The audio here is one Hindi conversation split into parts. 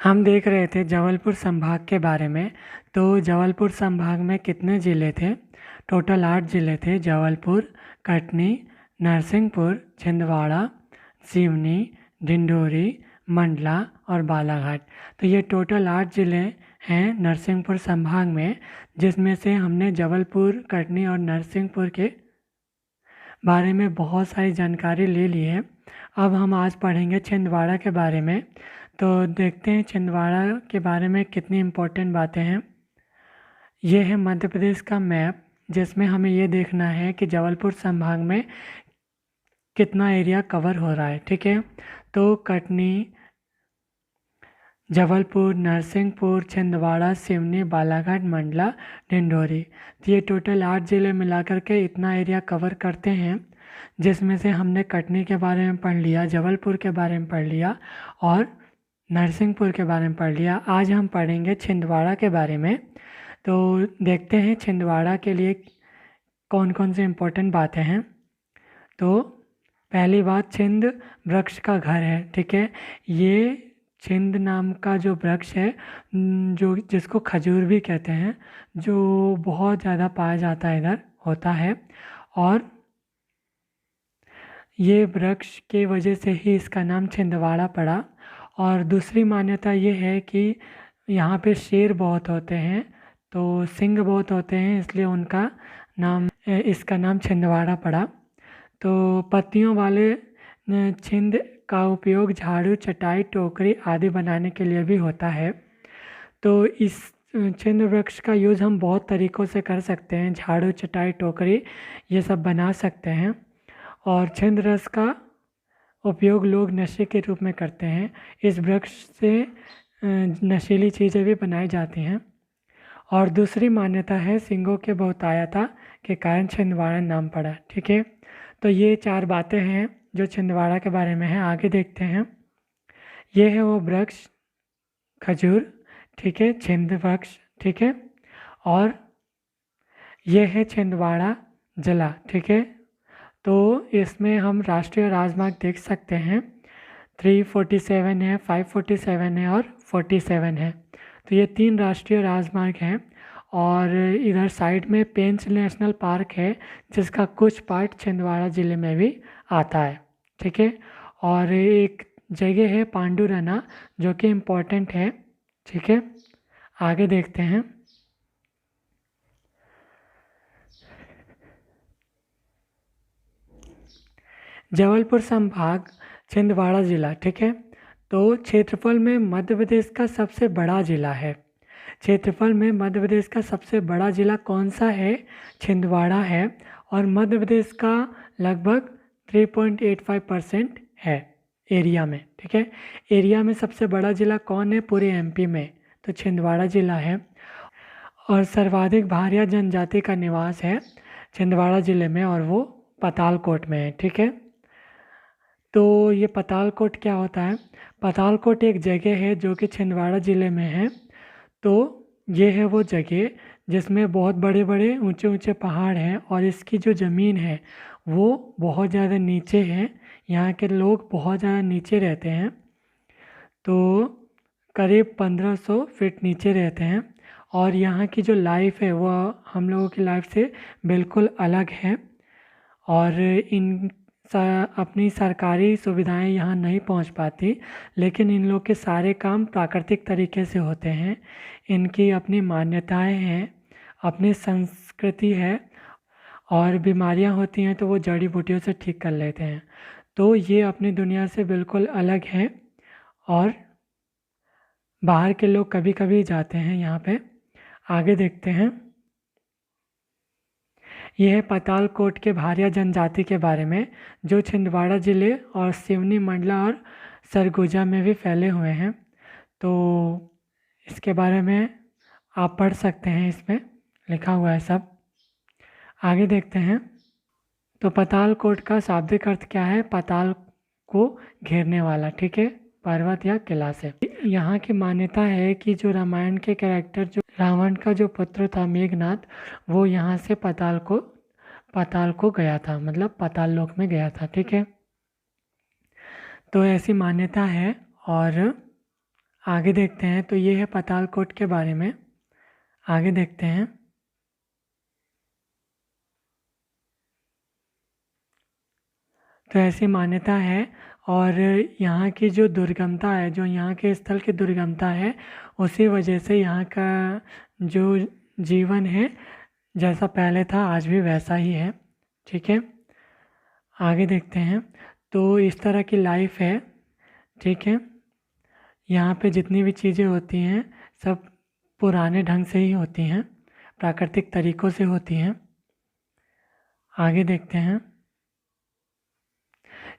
हम देख रहे थे जबलपुर संभाग के बारे में। तो जबलपुर संभाग में कितने ज़िले थे? टोटल 8 ज़िले थे। जबलपुर, कटनी, नरसिंहपुर, छिंदवाड़ा, सिवनी, डिंडोरी, मंडला और बालाघाट। तो ये टोटल 8 ज़िले हैं नरसिंहपुर संभाग में, जिसमें से हमने जबलपुर, कटनी और नरसिंहपुर के बारे में बहुत सारी जानकारी ले ली है। अब हम आज पढ़ेंगे छिंदवाड़ा के बारे में। तो देखते हैं छिंदवाड़ा के बारे में कितनी इम्पोर्टेंट बातें हैं। ये है मध्य प्रदेश का मैप, जिसमें हमें ये देखना है कि जबलपुर संभाग में कितना एरिया कवर हो रहा है। ठीक है, तो कटनी, जबलपुर, नरसिंहपुर, छिंदवाड़ा, सिवनी, बालाघाट, मंडला, डिंडोरी। तो ये टोटल 8 ज़िले मिलाकर के इतना एरिया कवर करते हैं, जिसमें से हमने कटनी के बारे में पढ़ लिया, जबलपुर के बारे में पढ़ लिया और नरसिंहपुर के बारे में पढ़ लिया। आज हम पढ़ेंगे छिंदवाड़ा के बारे में। तो देखते हैं छिंदवाड़ा के लिए कौन कौन से इम्पोर्टेंट बातें हैं। तो पहली बात, छिंद वृक्ष का घर है। ठीक है, ये छिंद नाम का जो वृक्ष है, जो जिसको खजूर भी कहते हैं, जो बहुत ज़्यादा पाया जाता है, इधर होता है। और ये वृक्ष के वजह से ही इसका नाम छिंदवाड़ा पड़ा। और दूसरी मान्यता ये है कि यहाँ पे शेर बहुत होते हैं, तो सिंह बहुत होते हैं, इसलिए उनका नाम इसका नाम छिंदवाड़ा पड़ा। तो पत्तियों वाले छिंद का उपयोग झाड़ू, चटाई, टोकरी आदि बनाने के लिए भी होता है। तो इस छिंद वृक्ष का यूज़ हम बहुत तरीक़ों से कर सकते हैं। झाड़ू, चटाई, टोकरी ये सब बना सकते हैं। और छिंद रस का उपयोग लोग नशे के रूप में करते हैं। इस वृक्ष से नशीली चीज़ें भी बनाई जाती हैं। और दूसरी मान्यता है सिंगों के बहुतायता के कारण छिंदवाड़ा नाम पड़ा। ठीक है, तो ये 4 बातें हैं जो छिंदवाड़ा के बारे में हैं। आगे देखते हैं। ये है वो वृक्ष, खजूर। ठीक है, छिंद वृक्ष। ठीक है, और ये है छिंदवाड़ा जिला। ठीक है, तो इसमें हम राष्ट्रीय राजमार्ग देख सकते हैं। 347 है, 547 है और 47 है। तो ये 3 राष्ट्रीय राजमार्ग हैं। और इधर साइड में पेंच नेशनल पार्क है, जिसका कुछ पार्ट छिंदवाड़ा ज़िले में भी आता है। ठीक है, और एक जगह है पांडुरना, जो कि इम्पोर्टेंट है। ठीक है, आगे देखते हैं। जबलपुर संभाग, छिंदवाड़ा ज़िला। ठीक है, तो क्षेत्रफल में मध्य प्रदेश का सबसे बड़ा ज़िला है। क्षेत्रफल में मध्य प्रदेश का सबसे बड़ा ज़िला कौन सा है? छिंदवाड़ा है। और मध्य प्रदेश का लगभग 3.85% है एरिया में। ठीक है, एरिया में सबसे बड़ा ज़िला कौन है पूरे एमपी में? तो छिंदवाड़ा ज़िला है। और सर्वाधिक भारिया जनजाति का निवास है छिंदवाड़ा ज़िले में, और वो पतालकोट में है। ठीक है, तो ये पतालकोट क्या होता है? पतालकोट एक जगह है जो कि छिंदवाड़ा ज़िले में है। तो ये है वो जगह जिसमें बहुत बड़े बड़े ऊंचे ऊंचे पहाड़ हैं, और इसकी जो ज़मीन है वो बहुत ज़्यादा नीचे है। यहाँ के लोग बहुत ज़्यादा नीचे रहते हैं, तो करीब 1500 फीट नीचे रहते हैं। और यहाँ की जो लाइफ है वो हम लोगों की लाइफ से बिल्कुल अलग है। और अपनी सरकारी सुविधाएं यहाँ नहीं पहुँच पाती, लेकिन इन लोग के सारे काम प्राकृतिक तरीके से होते हैं। इनकी अपनी मान्यताएं हैं, अपनी संस्कृति है, और बीमारियाँ होती हैं तो वो जड़ी बूटियों से ठीक कर लेते हैं। तो ये अपनी दुनिया से बिल्कुल अलग है, और बाहर के लोग कभी कभी जाते हैं यहाँ पे। आगे देखते हैं। यह है पतालकोट के भारिया जनजाति के बारे में, जो छिंदवाड़ा ज़िले और सिवनी, मंडला और सरगुजा में भी फैले हुए हैं। तो इसके बारे में आप पढ़ सकते हैं, इसमें लिखा हुआ है सब। आगे देखते हैं। तो पतालकोट का शाब्दिक अर्थ क्या है? पाताल को घेरने वाला। ठीक है, पर्वत या किला से। यहाँ की मान्यता है कि जो रामायण के कैरेक्टर, जो रावण का जो पुत्र था मेघनाथ, वो यहाँ से पाताल को गया था, मतलब पाताल लोक में गया था। ठीक है, तो ऐसी मान्यता है। और आगे देखते हैं, तो ये है पातालकोट के बारे में। आगे देखते हैं। तो ऐसी मान्यता है, और यहाँ की जो दुर्गमता है, जो यहाँ के स्थल की दुर्गमता है, उसी वजह से यहाँ का जो जीवन है जैसा पहले था आज भी वैसा ही है। ठीक है, आगे देखते हैं। तो इस तरह की लाइफ है। ठीक है, यहाँ पे जितनी भी चीज़ें होती हैं सब पुराने ढंग से ही होती हैं, प्राकृतिक तरीक़ों से होती हैं। आगे देखते हैं।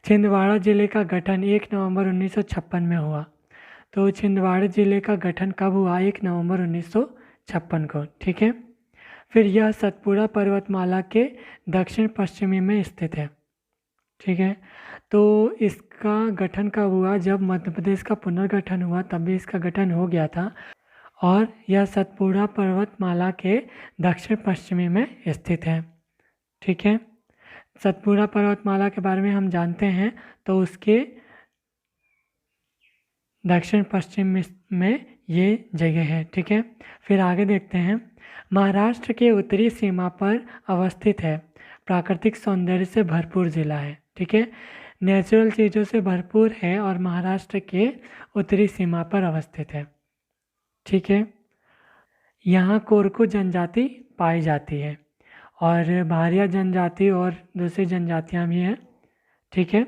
छिंदवाड़ा ज़िले का गठन 1 नवंबर 1956 में हुआ। तो छिंदवाड़ा ज़िले का गठन कब हुआ? 1 नवंबर 1956 को। ठीक है, फिर यह सतपुड़ा पर्वतमाला के दक्षिण पश्चिमी में स्थित है। ठीक है, तो इसका गठन कब हुआ? जब मध्य प्रदेश का पुनर्गठन हुआ तब भी इसका गठन हो गया था, और यह सतपुड़ा पर्वतमाला के दक्षिण पश्चिमी में स्थित है। ठीक है, सतपुड़ा पर्वतमाला के बारे में हम जानते हैं, तो उसके दक्षिण पश्चिम में ये जगह है। ठीक है, फिर आगे देखते हैं। महाराष्ट्र के उत्तरी सीमा पर अवस्थित है, प्राकृतिक सौंदर्य से भरपूर ज़िला है। ठीक है, नेचुरल चीज़ों से भरपूर है और महाराष्ट्र के उत्तरी सीमा पर अवस्थित है। ठीक है, यहाँ कोरकू जनजाति पाई जाती है, और भारिया जनजाति और दूसरी जनजातियाँ भी हैं। ठीक है,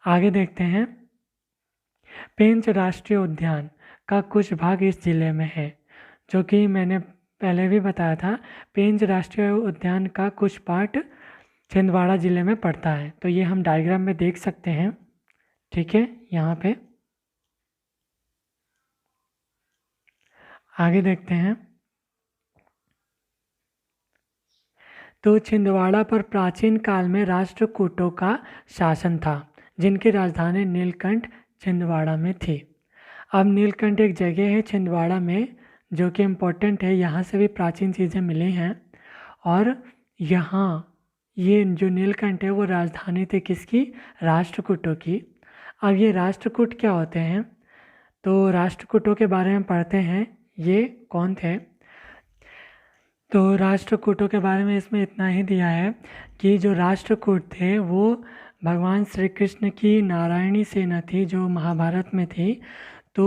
आगे देखते हैं। पेंच राष्ट्रीय उद्यान का कुछ भाग इस ज़िले में है, जो कि मैंने पहले भी बताया था। पेंच राष्ट्रीय उद्यान का कुछ पार्ट छिंदवाड़ा ज़िले में पड़ता है, तो ये हम डायग्राम में देख सकते हैं। ठीक है, यहाँ पे आगे देखते हैं। तो छिंदवाड़ा पर प्राचीन काल में राष्ट्रकूटों का शासन था, जिनकी राजधानी नीलकंठ छिंदवाड़ा में थी। अब नीलकंठ एक जगह है छिंदवाड़ा में जो कि इम्पोर्टेंट है, यहाँ से भी प्राचीन चीज़ें मिली हैं। और यहाँ ये जो नीलकंठ है वो राजधानी थी किसकी? राष्ट्रकूटों की। अब ये राष्ट्रकूट क्या होते हैं? तो राष्ट्रकूटों के बारे में पढ़ते हैं, ये कौन थे। तो राष्ट्रकूटों के बारे में इसमें इतना ही दिया है कि जो राष्ट्रकूट थे वो भगवान श्री कृष्ण की नारायणी सेना थी जो महाभारत में थी। तो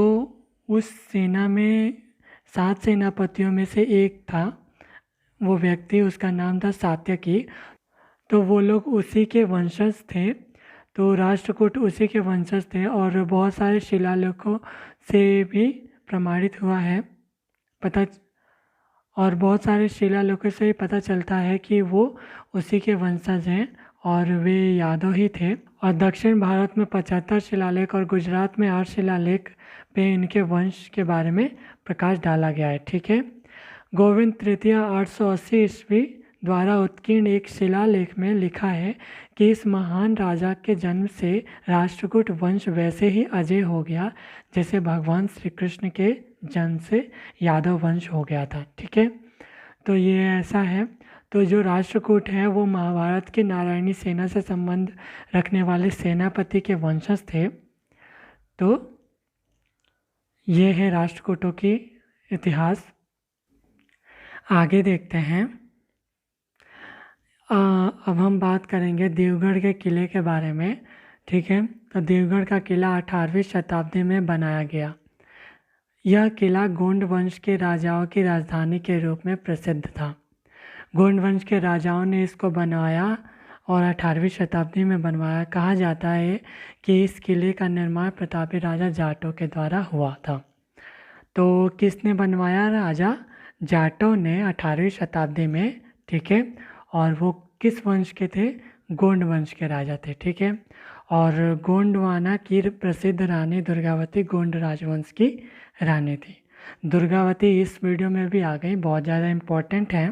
उस सेना में 7 सेनापतियों में से एक था वो व्यक्ति, उसका नाम था सात्यकी। तो वो लोग उसी के वंशज थे। तो राष्ट्रकूट उसी के वंशज थे, और बहुत सारे शिलालेखों से भी प्रमाणित हुआ है पता, और बहुत सारे शिलालेखों से पता चलता है कि वो उसी के वंशज हैं और वे यादव ही थे। और दक्षिण भारत में 75 शिलालेख और गुजरात में 8 शिलालेख पे इनके वंश के बारे में प्रकाश डाला गया है। ठीक है, गोविंद तृतीय 880 ईस्वी द्वारा उत्कीर्ण एक शिलालेख में लिखा है कि इस महान राजा के जन्म से राष्ट्रकूट वंश वैसे ही अजय हो गया जैसे भगवान श्री कृष्ण के जन्म से यादव वंश हो गया था। ठीक है, तो ये ऐसा है। तो जो राष्ट्रकूट हैं वो महाभारत की नारायणी सेना से संबंध रखने वाले सेनापति के वंशज थे। तो ये है राष्ट्रकूटों की इतिहास। आगे देखते हैं। अब हम बात करेंगे देवगढ़ के किले के बारे में। ठीक है, तो देवगढ़ का किला 18वीं शताब्दी में बनाया गया। यह किला गोंड वंश के राजाओं की राजधानी के रूप में प्रसिद्ध था। गोंड वंश के राजाओं ने इसको बनवाया और 18वीं शताब्दी में बनवाया। कहा जाता है कि इस किले का निर्माण प्रतापी राजा जाटों के द्वारा हुआ था। तो किसने बनवाया? राजा जाटों ने 18वीं शताब्दी में। ठीक है, और वो किस वंश के थे? गोंड वंश के राजा थे। ठीक है, और गोंडवाना की प्रसिद्ध रानी दुर्गावती गोंड राजवंश की रानी थी। दुर्गावती इस वीडियो में भी आ गई, बहुत ज़्यादा इम्पोर्टेंट है।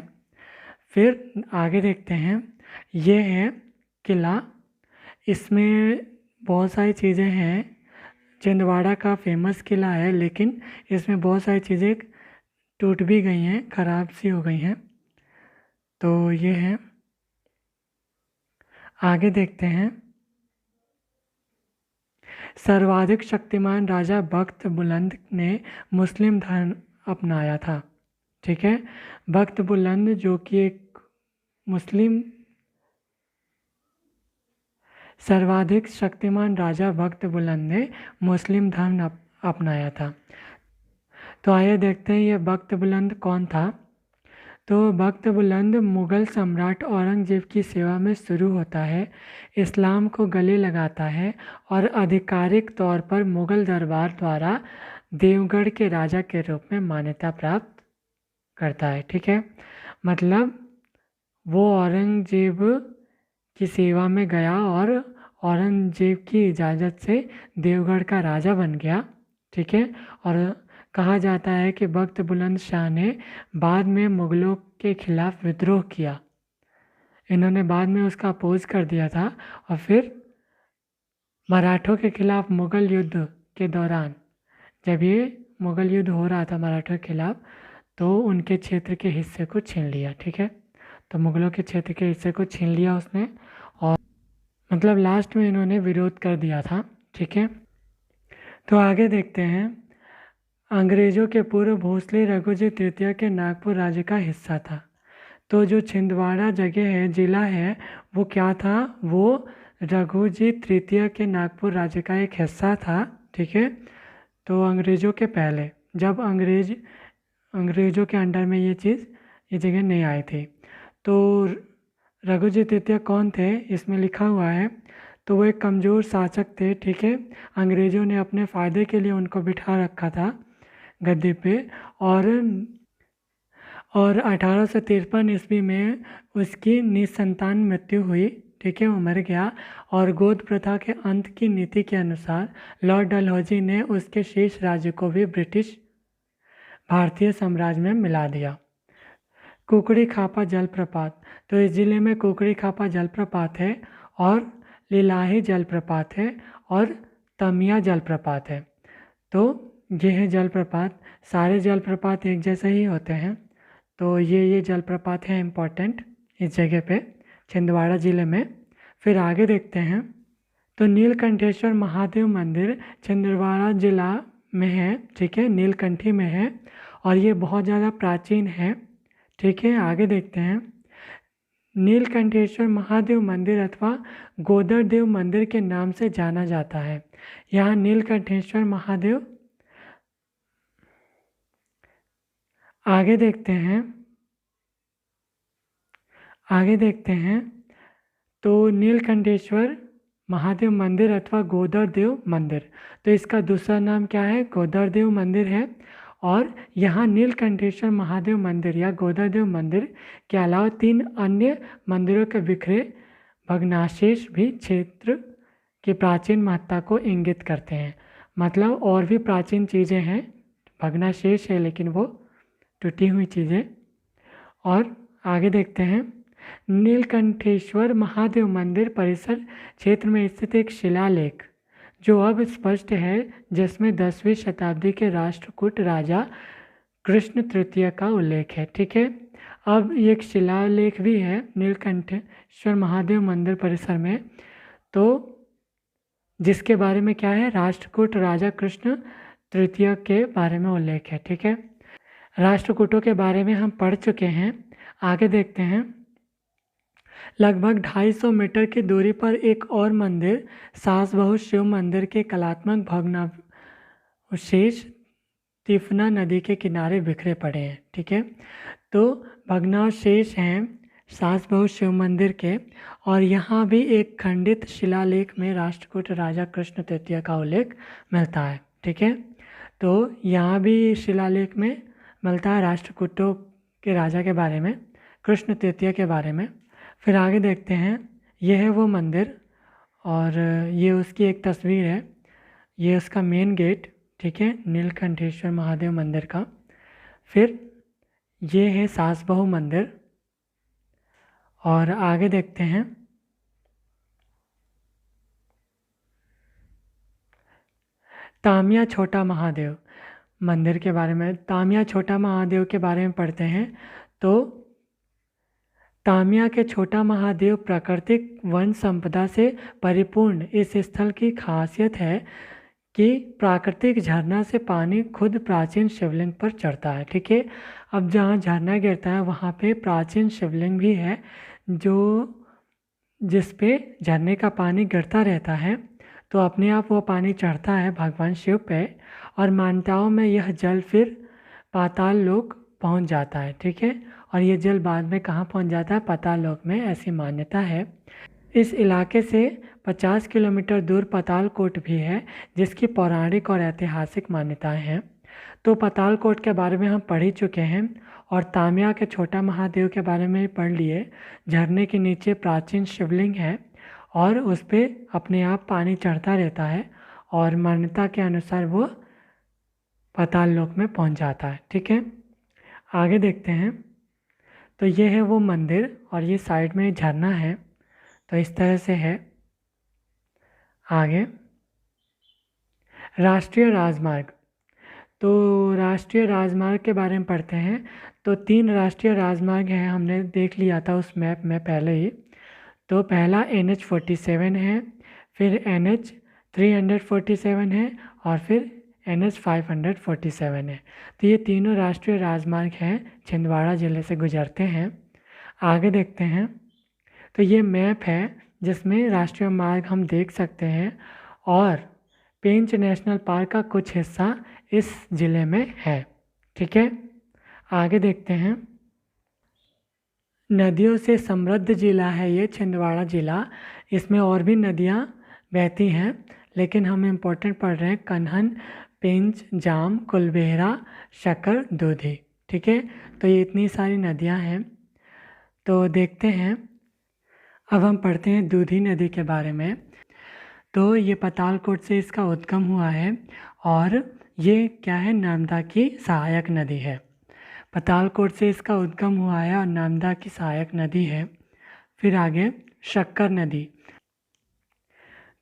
फिर आगे देखते हैं। ये है किला, इसमें बहुत सारी चीज़ें हैं। छिंदवाड़ा का फेमस किला है, लेकिन इसमें बहुत सारी चीज़ें टूट भी गई हैं, ख़राब सी हो गई हैं। तो ये है, आगे देखते हैं। सर्वाधिक शक्तिमान राजा बख्त बुलंद ने मुस्लिम धर्म अपनाया था। ठीक है, बख्त बुलंद जो कि एक मुस्लिम सर्वाधिक शक्तिमान राजा बख्त बुलंद ने मुस्लिम धर्म अपनाया था। तो आइए देखते हैं ये बख्त बुलंद कौन था। तो बख्त बुलंद मुग़ल सम्राट औरंगज़ेब की सेवा में शुरू होता है, इस्लाम को गले लगाता है और आधिकारिक तौर पर मुग़ल दरबार द्वारा देवगढ़ के राजा के रूप में मान्यता प्राप्त करता है। ठीक है, मतलब वो औरंगज़ेब की सेवा में गया और औरंगज़ेब की इजाज़त से देवगढ़ का राजा बन गया। ठीक है, और कहा जाता है कि बख्त बुलंद शाह ने बाद में मुग़लों के खिलाफ विद्रोह किया। इन्होंने बाद में उसका अपोज कर दिया था और फिर मराठों के खिलाफ मुग़ल युद्ध के दौरान, जब ये मुग़ल युद्ध हो रहा था मराठों के खिलाफ, तो उनके क्षेत्र के हिस्से को छीन लिया। ठीक है, तो मुग़लों के क्षेत्र के हिस्से को छीन लिया उसने और मतलब लास्ट में इन्होंने विरोध कर दिया था। ठीक है, तो आगे देखते हैं। अंग्रेज़ों के पूर्व भोसले रघुजी तृतीय के नागपुर राज्य का हिस्सा था। तो जो छिंदवाड़ा जगह है, ज़िला है, वो क्या था? वो रघुजी तृतीय के नागपुर राज्य का एक हिस्सा था। ठीक है, तो अंग्रेज़ों के पहले, जब अंग्रेज़ों के अंडर में ये जगह नहीं आई थी। तो रघुजी तृतीय कौन थे इसमें लिखा हुआ है, तो वो एक कमज़ोर शासक थे। ठीक है, अंग्रेज़ों ने अपने फ़ायदे के लिए उनको बिठा रखा था गद्दी पे और 1853 ईस्वी में उसकी निसंतान मृत्यु हुई। ठीक है, वो मर गया और गोद प्रथा के अंत की नीति के अनुसार लॉर्ड डलहौजी ने उसके शेष राज्य को भी ब्रिटिश भारतीय साम्राज्य में मिला दिया। कुकड़ी खापा जलप्रपात, तो इस ज़िले में कुकड़ी खापा जलप्रपात है और लीलाही जलप्रपात है और तमिया जलप्रपात है। तो ये है जलप्रपात। सारे जलप्रपात एक जैसे ही होते हैं, तो ये जलप्रपात है इम्पॉर्टेंट इस जगह पे छिंदवाड़ा ज़िले में। फिर आगे देखते हैं। तो नीलकंठेश्वर महादेव मंदिर छिंदवाड़ा ज़िला में है। ठीक है, नीलकंठी में है और ये बहुत ज़्यादा प्राचीन है। ठीक है, आगे देखते हैं। नीलकंठेश्वर महादेव मंदिर अथवा गोदरदेव मंदिर के नाम से जाना जाता है। यहाँ नीलकंठेश्वर महादेव, आगे देखते हैं। तो नीलकंठेश्वर महादेव मंदिर अथवा गोदरदेव मंदिर, तो इसका दूसरा नाम क्या है? गोदरदेव मंदिर है। और यहाँ नीलकंठेश्वर महादेव मंदिर या गोदरदेव मंदिर के अलावा 3 अन्य मंदिरों के बिखरे भग्नावशेष भी क्षेत्र की प्राचीन महत्ता को इंगित करते हैं। मतलब और भी प्राचीन चीज़ें हैं, भग्नावशेष है लेकिन वो टूटी हुई चीज़ें। और आगे देखते हैं। नीलकंठेश्वर महादेव मंदिर परिसर क्षेत्र में स्थित एक शिलालेख जो अब स्पष्ट है, जिसमें 10वीं शताब्दी के राष्ट्रकूट राजा कृष्ण तृतीय का उल्लेख है। ठीक है, अब एक शिलालेख भी है नीलकंठेश्वर महादेव मंदिर परिसर में, तो जिसके बारे में क्या है? राष्ट्रकूट राजा कृष्ण तृतीय के बारे में उल्लेख है। ठीक है, राष्ट्रकूटों के बारे में हम पढ़ चुके हैं। आगे देखते हैं। लगभग 250 मीटर की दूरी पर एक और मंदिर सास बहू शिव मंदिर के कलात्मक भग्नावशेष तिफना नदी के किनारे बिखरे पड़े हैं। ठीक है, तो भग्नावशेष हैं सास बहू शिव मंदिर के, और यहाँ भी एक खंडित शिलालेख में राष्ट्रकूट राजा कृष्ण तृतीय का उल्लेख मिलता है। ठीक है, तो यहाँ भी शिलालेख में मिलता है राष्ट्रकूटों के राजा के बारे में, कृष्ण तृतीय के बारे में। फिर आगे देखते हैं। यह है वो मंदिर और ये उसकी एक तस्वीर है, ये उसका मेन गेट। ठीक है, नीलकंठेश्वर महादेव मंदिर का। फिर ये है सास बहू मंदिर और आगे देखते हैं। तामिया छोटा महादेव मंदिर के बारे में, तामिया छोटा महादेव के बारे में पढ़ते हैं। तो तामिया के छोटा महादेव प्राकृतिक वन संपदा से परिपूर्ण इस स्थल की खासियत है कि प्राकृतिक झरना से पानी खुद प्राचीन शिवलिंग पर चढ़ता है। ठीक है, अब जहाँ झरना गिरता है वहाँ पे प्राचीन शिवलिंग भी है जो जिस पे झरने का पानी गिरता रहता है, तो अपने आप वो पानी चढ़ता है भगवान शिव पे, और मान्यताओं में यह जल फिर पाताल लोक पहुँच जाता है। ठीक है, और ये जल बाद में कहाँ पहुँच जाता है? पाताल लोक में, ऐसी मान्यता है। इस इलाके से 50 किलोमीटर दूर पातालकोट भी है जिसकी पौराणिक और ऐतिहासिक मान्यताएं हैं। तो पातालकोट के बारे में हम पढ़ ही चुके हैं, और तामिया के छोटा महादेव के बारे में भी पढ़ लिए। झरने के नीचे प्राचीन शिवलिंग है और उस पर अपने आप पानी चढ़ता रहता है, और मान्यता के अनुसार वो पाताल लोक में पहुंच जाता है। ठीक है, आगे देखते हैं। तो ये है वो मंदिर और ये साइड में झरना है, तो इस तरह से है। आगे राष्ट्रीय राजमार्ग, तो राष्ट्रीय राजमार्ग के बारे में पढ़ते हैं। तो 3 राष्ट्रीय राजमार्ग हैं, हमने देख लिया था उस मैप में पहले ही। तो पहला NH47 है, फिर NH 347 है, और फिर NH 547 है। तो ये तीनों राष्ट्रीय राजमार्ग हैं, छिंदवाड़ा ज़िले से गुजरते हैं। आगे देखते हैं। तो ये मैप है जिसमें राष्ट्रीय मार्ग हम देख सकते हैं, और पेंच नेशनल पार्क का कुछ हिस्सा इस ज़िले में है। ठीक है, आगे देखते हैं। नदियों से समृद्ध ज़िला है ये छिंदवाड़ा ज़िला। इसमें और भी नदियाँ बहती हैं, लेकिन हम इम्पोर्टेंट पढ़ रहे हैं कन्हन, पेंच, जाम, कुलबेहरा, शक्कर, दूधी। ठीक है, तो ये इतनी सारी नदियाँ हैं। तो देखते हैं, अब हम पढ़ते हैं दूधी नदी के बारे में। तो ये पातालकोट से इसका उद्गम हुआ है, और ये क्या है? नर्मदा की सहायक नदी है। पातालकोट से इसका उद्गम हुआ है और नर्मदा की सहायक नदी है। फिर आगे शक्कर नदी,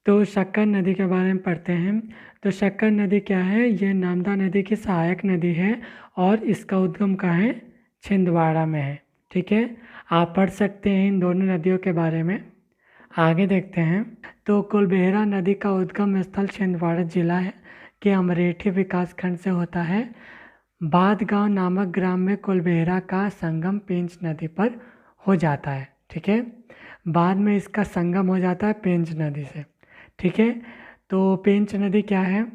तो शक्कर नदी के बारे में पढ़ते हैं। तो शक्कर नदी क्या है? ये नर्मदा नदी की सहायक नदी है, और इसका उद्गम कहाँ है? छिंदवाड़ा में है। ठीक है, आप पढ़ सकते हैं इन दोनों नदियों के बारे में। आगे देखते हैं। तो कुलबेहरा नदी का उद्गम स्थल छिंदवाड़ा जिला है के अमरेठी विकासखंड से होता है। बाद गांव नामक ग्राम में कुलबेहरा का संगम पेंच नदी पर हो जाता है। ठीक है, बाद में इसका संगम हो जाता है पेंच नदी से। ठीक है, तो पेंच नदी क्या है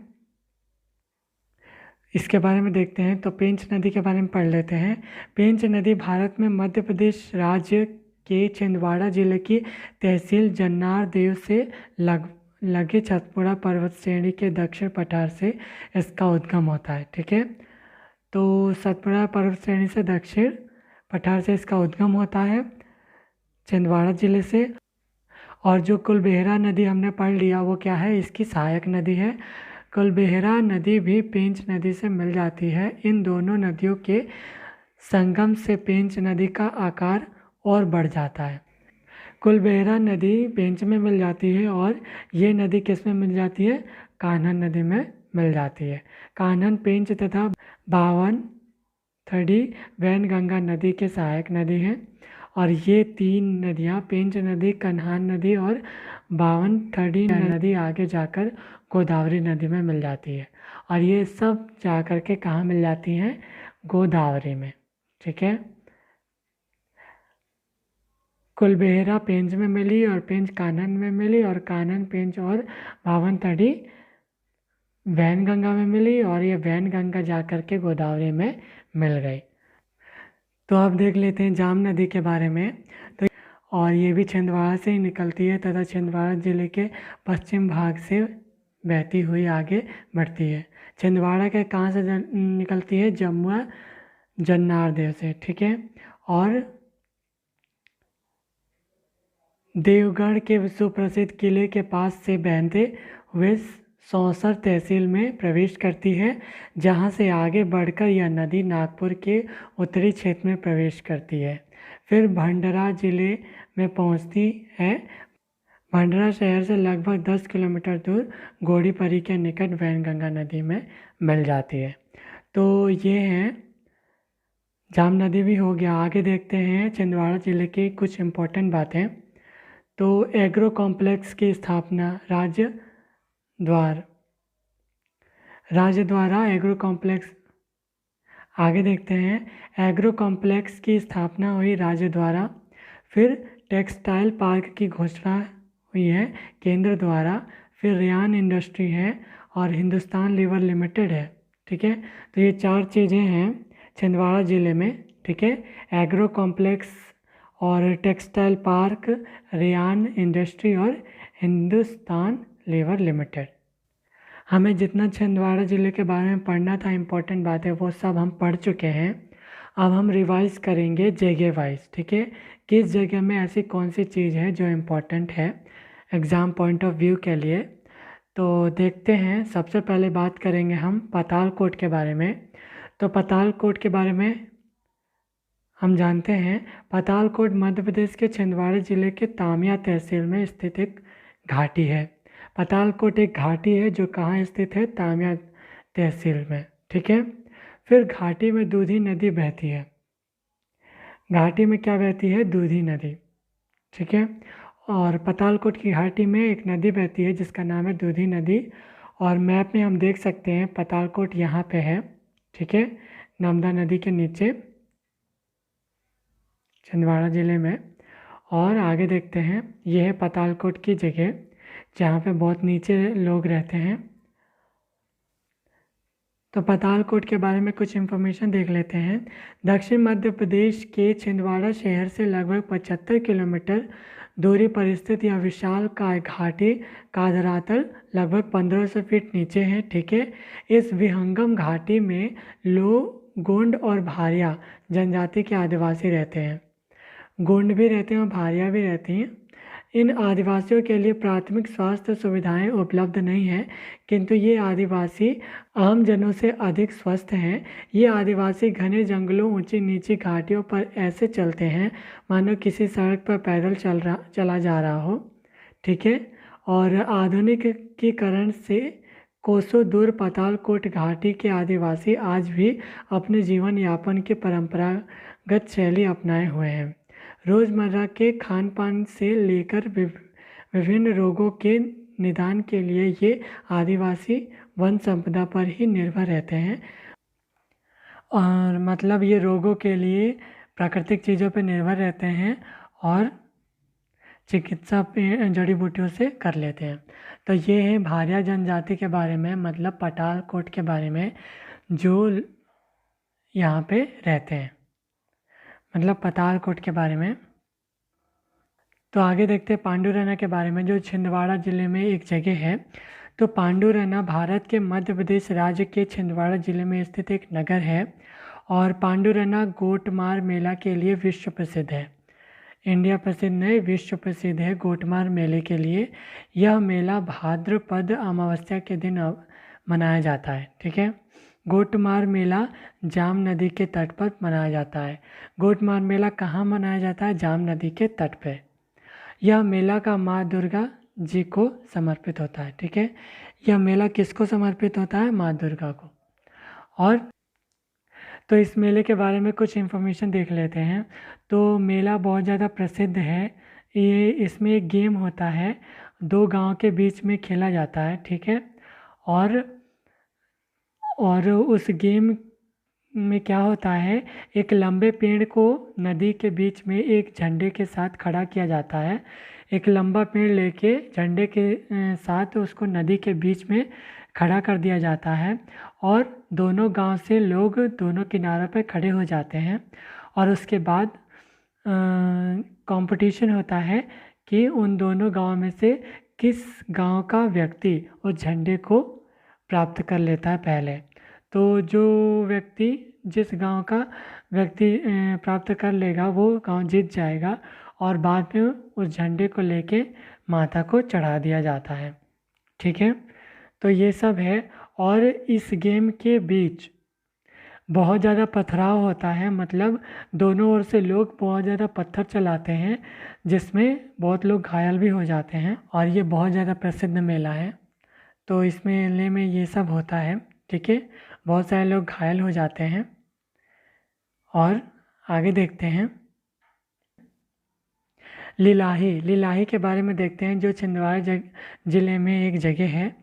इसके बारे में देखते हैं। तो पेंच नदी के बारे में पढ़ लेते हैं। पेंच नदी भारत में मध्य प्रदेश राज्य के छिंदवाड़ा जिले की तहसील जन्नार देव से लगे सतपुड़ा पर्वत श्रेणी के दक्षिण पठार से इसका उद्गम होता है। ठीक है, तो सतपुड़ा पर्वत श्रेणी से दक्षिण पठार से इसका उद्गम होता है छिंदवाड़ा जिले से। और जो कुलबेहरा नदी हमने पढ़ लिया वो क्या है? इसकी सहायक नदी है। कुलबेहरा नदी भी पेंच नदी से मिल जाती है। इन दोनों नदियों के संगम से पेंच नदी का आकार और बढ़ जाता है। कुलबेहरा नदी पेंच में मिल जाती है, और ये नदी किस में मिल जाती है? कान्हन नदी में मिल जाती है। कान्हन, पेंच तथा बावन थड़ी वैनगंगा नदी के सहायक नदी हैं, और ये 3 नदियाँ पेंच नदी, कन्हान नदी और बावन थड़ी नदी आगे जाकर गोदावरी नदी में मिल जाती है, और ये सब जाकर के कहाँ मिल जाती हैं? गोदावरी में। ठीक है, कुलबेहरा पेंच में मिली, और पेंच कानन में मिली, और कानन, पेंच और बावन थड़ी वैनगंगा में मिली, और ये वैनगंगा जाकर के गोदावरी में मिल गई। तो अब देख लेते हैं जाम नदी के बारे में। तो और ये भी छिंदवाड़ा से ही निकलती है तथा छिंदवाड़ा ज़िले के पश्चिम भाग से बहती हुई आगे बढ़ती है। छिंदवाड़ा के कहाँ से निकलती है? जमुआ जन्नार देव से। ठीक है, और देवगढ़ के सुप्रसिद्ध किले के पास से बहते हुए सौंसर तहसील में प्रवेश करती है, जहां से आगे बढ़कर यह नदी नागपुर के उत्तरी क्षेत्र में प्रवेश करती है। फिर भंडारा जिले में पहुंचती है। भंडारा शहर से लगभग 10 किलोमीटर दूर घोड़ीपरी के निकट वैनगंगा नदी में मिल जाती है। तो ये हैं जाम नदी भी हो गया। आगे देखते हैं छिंदवाड़ा ज़िले की कुछ इम्पोर्टेंट बातें। तो एग्रो कॉम्प्लेक्स की स्थापना राज्य द्वारा एग्रो कॉम्प्लेक्स। आगे देखते हैं एग्रो कॉम्प्लेक्स की स्थापना हुई राज्य द्वारा। फिर टेक्सटाइल पार्क की घोषणा हुई है केंद्र द्वारा। फिर रेयान इंडस्ट्री है और हिंदुस्तान लीवर लिमिटेड है। ठीक है, तो ये 4 चीज़ें हैं छिंदवाड़ा ज़िले में। ठीक है, एग्रो कॉम्प्लेक्स और टेक्सटाइल पार्क, रेयान इंडस्ट्री और हिंदुस्तान लीवर लिमिटेड। हमें जितना छिंदवाड़ा ज़िले के बारे में पढ़ना था, इम्पोर्टेंट बातें, वो सब हम पढ़ चुके हैं। अब हम रिवाइज करेंगे जगह वाइज। ठीक है, किस जगह में ऐसी कौन सी चीज़ है जो इम्पोर्टेंट है एग्ज़ाम पॉइंट ऑफ व्यू के लिए। तो देखते हैं, सबसे पहले बात करेंगे हम पातालकोट के बारे में। तो पातालकोट के बारे में हम जानते हैं, पातालकोट मध्य प्रदेश के छिंदवाड़ा ज़िले के तामिया तहसील में स्थित एक घाटी है। पातालकोट एक घाटी है जो कहाँ स्थित है, तामिया तहसील में। ठीक है, फिर घाटी में दूधी नदी बहती है। घाटी में क्या बहती है, दूधी नदी। ठीक है, और पातालकोट की घाटी में एक नदी बहती है जिसका नाम है दूधी नदी। और मैप में हम देख सकते हैं पातालकोट यहाँ पे है। ठीक है, नर्मदा नदी के नीचे छिंदवाड़ा ज़िले में। और आगे देखते हैं, यह है पातालकोट की जगह जहाँ पे बहुत नीचे लोग रहते हैं। तो पातालकोट के बारे में कुछ इन्फॉर्मेशन देख लेते हैं। दक्षिण मध्य प्रदेश के छिंदवाड़ा शहर से लगभग 75 किलोमीटर दूरी पर स्थित यह विशाल काय घाटी का धरातल लगभग 1500 फीट नीचे है। ठीक है, इस विहंगम घाटी में गोंड और भारिया जनजाति के आदिवासी रहते हैं। गोंड भी रहते हैं और भारिया भी रहती हैं। इन आदिवासियों के लिए प्राथमिक स्वास्थ्य सुविधाएं उपलब्ध नहीं हैं, किंतु ये आदिवासी आम जनों से अधिक स्वस्थ हैं। ये आदिवासी घने जंगलों, ऊंची नीची घाटियों पर ऐसे चलते हैं मानो किसी सड़क पर पैदल चला जा रहा हो। ठीक है, और आधुनिकीकरण से कोसों दूर पातालकोट घाटी के आदिवासी आज भी अपने जीवन यापन की परंपरागत शैली अपनाए हुए हैं। रोज़मर्रा के खान पान से लेकर विभिन्न रोगों के निदान के लिए ये आदिवासी वन संपदा पर ही निर्भर रहते हैं। और मतलब ये रोगों के लिए प्राकृतिक चीज़ों पर निर्भर रहते हैं और चिकित्सा जड़ी बूटियों से कर लेते हैं। तो ये है भारिया जनजाति के बारे में, मतलब पातालकोट के बारे में, जो यहाँ पे रहते हैं, मतलब पातालकोट के बारे में। तो आगे देखते हैं पांडुरना के बारे में, जो छिंदवाड़ा ज़िले में एक जगह है। तो पांडुरना भारत के मध्य प्रदेश राज्य के छिंदवाड़ा ज़िले में स्थित एक नगर है और पांडुरना गोटमार मेला के लिए विश्व प्रसिद्ध है। इंडिया प्रसिद्ध नहीं, विश्व प्रसिद्ध है गोटमार मेले के लिए। यह मेला भाद्रपद अमावस्या के दिन मनाया जाता है। ठीक है, गोटमार मेला जाम नदी के तट पर मनाया जाता है। गोटमार मेला कहाँ मनाया जाता है, जाम नदी के तट पर। यह मेला का माँ दुर्गा जी को समर्पित होता है। ठीक है, यह मेला किसको समर्पित होता है, माँ दुर्गा को। और तो इस मेले के बारे में कुछ इन्फॉर्मेशन देख लेते हैं। तो मेला बहुत ज़्यादा प्रसिद्ध है। इसमें एक गेम होता है, 2 गांव के बीच में खेला जाता है। ठीक है, और उस गेम में क्या होता है, एक लंबे पेड़ को नदी के बीच में एक झंडे के साथ खड़ा किया जाता है। एक लंबा पेड़ लेके झंडे के साथ उसको नदी के बीच में खड़ा कर दिया जाता है और दोनों गांव से लोग दोनों किनारों पर खड़े हो जाते हैं। और उसके बाद कंपटीशन होता है कि उन दोनों गांव में से किस गांव का व्यक्ति उस झंडे को प्राप्त कर लेता है पहले। तो जो व्यक्ति जिस गांव का व्यक्ति प्राप्त कर लेगा वो गांव जीत जाएगा और बाद में उस झंडे को लेके माता को चढ़ा दिया जाता है। ठीक है, तो ये सब है। और इस गेम के बीच बहुत ज़्यादा पथराव होता है, मतलब दोनों ओर से लोग बहुत ज़्यादा पत्थर चलाते हैं जिसमें बहुत लोग घायल भी हो जाते हैं। और ये बहुत ज़्यादा प्रसिद्ध मेला है। तो इस मेले में ये सब होता है। ठीक है, बहुत सारे लोग घायल हो जाते हैं और आगे देखते हैं लिलाही के बारे में देखते हैं, जो छिंदवाड़ा जिले में एक जगह है।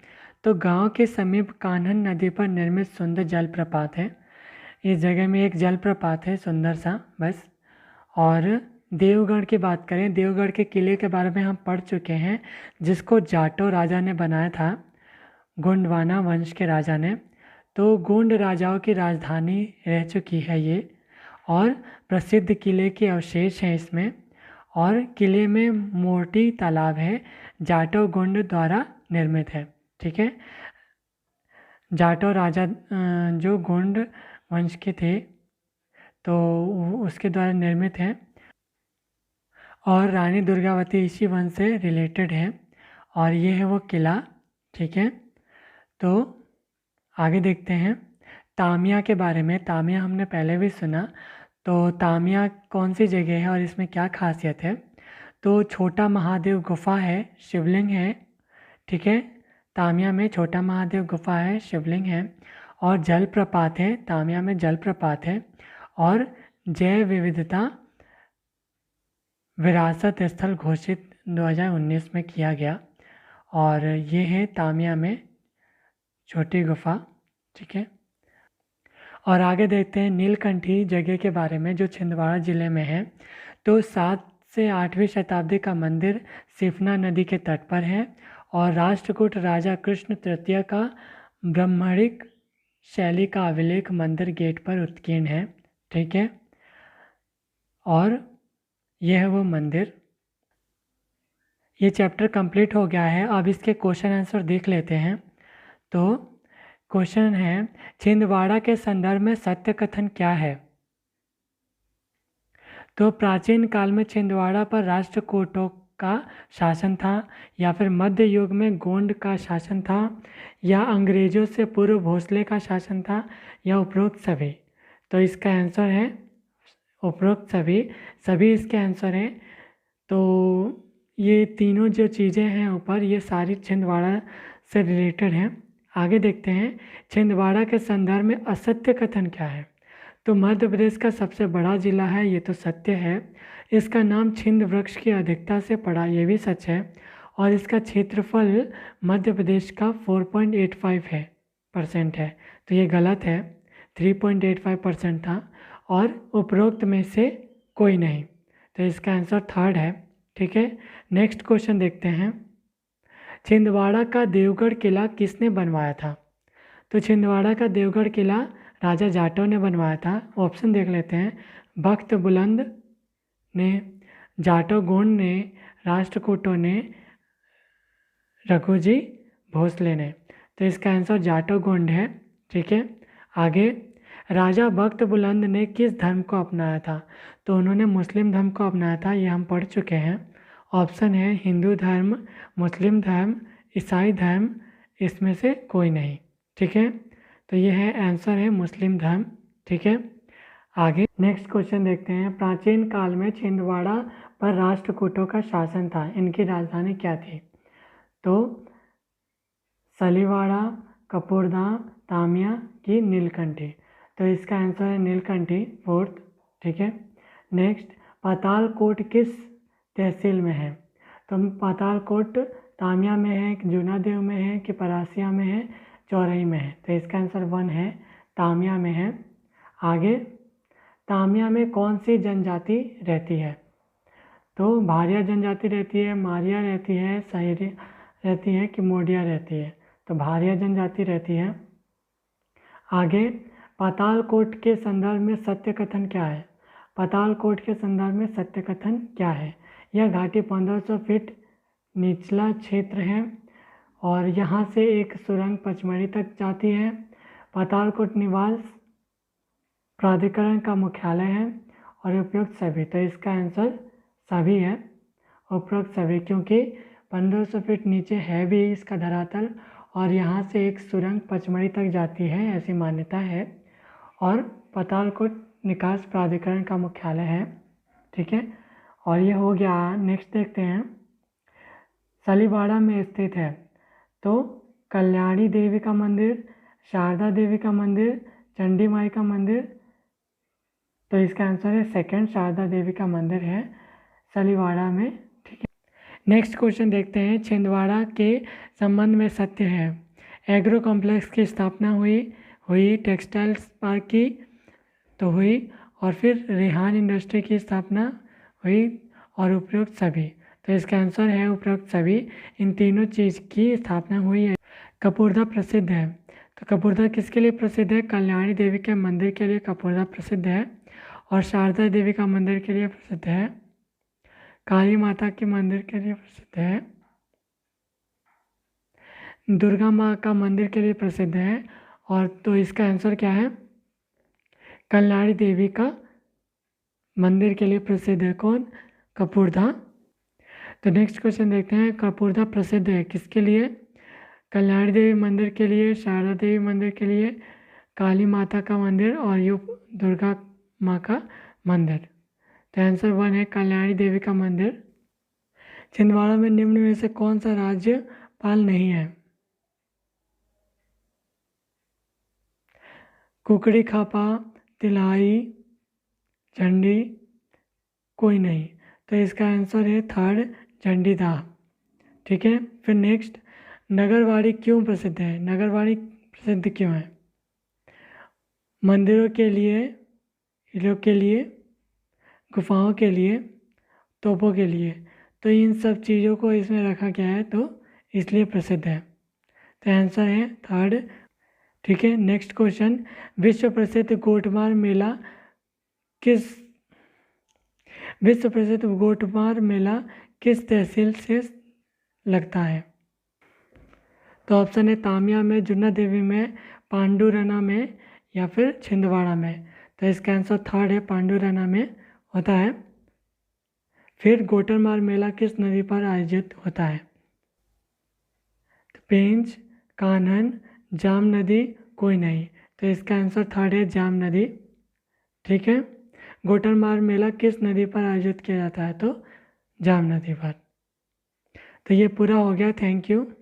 तो गांव के समीप कान्हन नदी पर निर्मित सुंदर जलप्रपात है। इस जगह में एक जलप्रपात है सुंदर सा, बस। और देवगढ़ की बात करें, देवगढ़ के किले के बारे में हम पढ़ चुके हैं, जिसको जाटो राजा ने बनाया था, गोंडवाना वंश के राजा ने। तो गोंड राजाओं की राजधानी रह चुकी है ये, और प्रसिद्ध किले के अवशेष हैं इसमें। और किले में मोटी तालाब है, जाटो गोंड द्वारा निर्मित है। ठीक है, जाटो राजा जो गोंड वंश के थे, तो उसके द्वारा निर्मित है। और रानी दुर्गावती इसी वंश से रिलेटेड है, और ये है वो किला। ठीक है, तो आगे देखते हैं तामिया के बारे में। तामिया हमने पहले भी सुना। तो तामिया कौन सी जगह है और इसमें क्या खासियत है? तो छोटा महादेव गुफा है, शिवलिंग है। ठीक है, तामिया में छोटा महादेव गुफा है, शिवलिंग है, और जलप्रपात है। तामिया में जलप्रपात है, और जैव विविधता विरासत स्थल घोषित 2019 में किया गया। और ये है तामिया में छोटी गुफा। ठीक है, और आगे देखते हैं नीलकंठी जगह के बारे में, जो छिंदवाड़ा ज़िले में है। तो 7 से 8वीं शताब्दी का मंदिर सिफना नदी के तट पर है, और राष्ट्रकूट राजा कृष्ण तृतीय का ब्राह्मणिक शैली का अभिलेख मंदिर गेट पर उत्कीर्ण है। ठीक है, और यह है वो मंदिर। ये चैप्टर कंप्लीट हो गया है। अब इसके क्वेश्चन आंसर देख लेते हैं। तो क्वेश्चन है, छिंदवाड़ा के संदर्भ में सत्य कथन क्या है? तो प्राचीन काल में छिंदवाड़ा पर राष्ट्रकूटों का शासन था, या फिर मध्य युग में गोंड का शासन था, या अंग्रेजों से पूर्व भोसले का शासन था, या उपरोक्त सभी। तो इसका आंसर है उपरोक्त सभी। सभी इसके आंसर हैं। तो ये तीनों जो चीज़ें हैं ऊपर, ये सारी छिंदवाड़ा से रिलेटेड हैं। आगे देखते हैं छिंदवाड़ा के संदर्भ में असत्य कथन क्या है? तो मध्य प्रदेश का सबसे बड़ा जिला है, ये तो सत्य है। इसका नाम छिंद वृक्ष की अधिकता से पड़ा, ये भी सच है। और इसका क्षेत्रफल मध्य प्रदेश का 4.85% है, तो ये गलत है। 3.85% था, और उपरोक्त में से कोई नहीं। तो इसका आंसर थर्ड है। ठीक है, नेक्स्ट क्वेश्चन देखते हैं। छिंदवाड़ा का देवगढ़ किला किसने बनवाया था? तो छिंदवाड़ा का देवगढ़ किला राजा जाटो ने बनवाया था। ऑप्शन देख लेते हैं। बख्त बुलंद ने, जाटो गोंड ने, राष्ट्रकूटों ने, रघुजी भोसले ने। तो इसका आंसर जाटो गोंड है। ठीक है, आगे राजा बख्त बुलंद ने किस धर्म को अपनाया था? तो उन्होंने मुस्लिम धर्म को अपनाया था, ये हम पढ़ चुके हैं। ऑप्शन है हिंदू धर्म, मुस्लिम धर्म, ईसाई धर्म, इसमें से कोई नहीं। ठीक है, तो ये है आंसर है मुस्लिम धर्म। ठीक है, आगे नेक्स्ट क्वेश्चन देखते हैं। प्राचीन काल में छिंदवाड़ा पर राष्ट्रकूटों का शासन था, इनकी राजधानी क्या थी? तो सलीवाड़ा, कपूरदा, तामिया की नीलकंठी। तो इसका आंसर है नीलकंठी, फोर्थ। ठीक है, नेक्स्ट पातालकोट किस तहसील में है? तो पातालकोट तामिया में है, जूनादेव में है, कि परासिया में है, चौरही में है? तो इसका आंसर 1 है, तामिया में है। आगे तामिया में कौन सी जनजाति रहती है? तो भारिया जनजाति रहती है, मारिया रहती है, सहेरी रहती है, कि मोडिया रहती है? तो भारिया जनजाति रहती है। आगे पातालकोट के संदर्भ में सत्य कथन क्या है? पातालकोट के संदर्भ में सत्य कथन क्या है? यह घाटी 1500 फीट निचला क्षेत्र है, और यहाँ से एक सुरंग पचमढ़ी तक जाती है। पातालकोट निवास प्राधिकरण का मुख्यालय है, और उपयुक्त सभी। तो इसका आंसर सभी है, उपयुक्त सभी, क्योंकि 1500 फीट नीचे है भी इसका धरातल, और यहाँ से एक सुरंग पचमढ़ी तक जाती है, ऐसी मान्यता है। और पातालकोट निकास प्राधिकरण का मुख्यालय है। ठीक है, और ये हो गया। नेक्स्ट देखते हैं, सलीवाड़ा में स्थित है। तो कल्याणी देवी का मंदिर, शारदा देवी का मंदिर, चंडी माई का मंदिर, तो इसका आंसर है सेकंड, शारदा देवी का मंदिर है सलीवाड़ा में। ठीक है, नेक्स्ट क्वेश्चन देखते हैं। छिंदवाड़ा के संबंध में सत्य है। एग्रो कॉम्प्लेक्स की स्थापना हुई टेक्सटाइल्स पार्क की तो हुई, और फिर रेहान इंडस्ट्री की स्थापना हुई, और उपरोक्त सभी। तो इसका आंसर है उपरोक्त सभी। इन तीनों चीज़ की स्थापना हुई है। कपूरधा प्रसिद्ध है। तो कपूरधा किसके लिए प्रसिद्ध है? कल्याणी देवी के मंदिर के लिए कपूरधा प्रसिद्ध है, और शारदा देवी का मंदिर के लिए प्रसिद्ध है, काली माता के मंदिर के लिए प्रसिद्ध है, दुर्गा माँ का मंदिर के लिए प्रसिद्ध है, और तो इसका आंसर क्या है? कल्याणी देवी का मंदिर के लिए प्रसिद्ध है। कौन? कपूरधा। तो नेक्स्ट क्वेश्चन देखते हैं। कपूरधा प्रसिद्ध है किसके लिए? कल्याणी देवी मंदिर के लिए, शारदा देवी मंदिर के लिए, काली माता का मंदिर, और दुर्गा माँ का मंदिर। तो आंसर 1 है कल्याणी देवी का मंदिर। छिंदवाड़ा में निम्न में से कौन सा राज्यपाल नहीं है? कुकड़ी खापा, तिलाई, झंडी, कोई नहीं। तो इसका आंसर है थर्ड, झंडीदाह। ठीक है, फिर नेक्स्ट, नगरवाड़ी क्यों प्रसिद्ध है? नगरवाड़ी प्रसिद्ध क्यों है? मंदिरों के लिए, किलों के लिए, गुफाओं के लिए, तोपों के लिए। तो इन सब चीज़ों को इसमें रखा गया है, तो इसलिए प्रसिद्ध है। तो आंसर है थर्ड। ठीक है, नेक्स्ट क्वेश्चन। विश्व प्रसिद्ध गोटमार मेला किस तहसील से लगता है? तो ऑप्शन है तामिया में, जुन्ना देवी में, पांडुरना में, या फिर छिंदवाड़ा में। तो इसका आंसर थर्ड है, पांडुरना में होता है। फिर गोटरमार मेला किस नदी पर आयोजित होता है? तो पेंच, कान्हन, जाम नदी, कोई नहीं। तो इसका आंसर थर्ड है, जाम नदी। ठीक है, गोटरमार मेला किस नदी पर आयोजित किया जाता है? तो जाम नदी पर। तो ये पूरा हो गया। Thank you.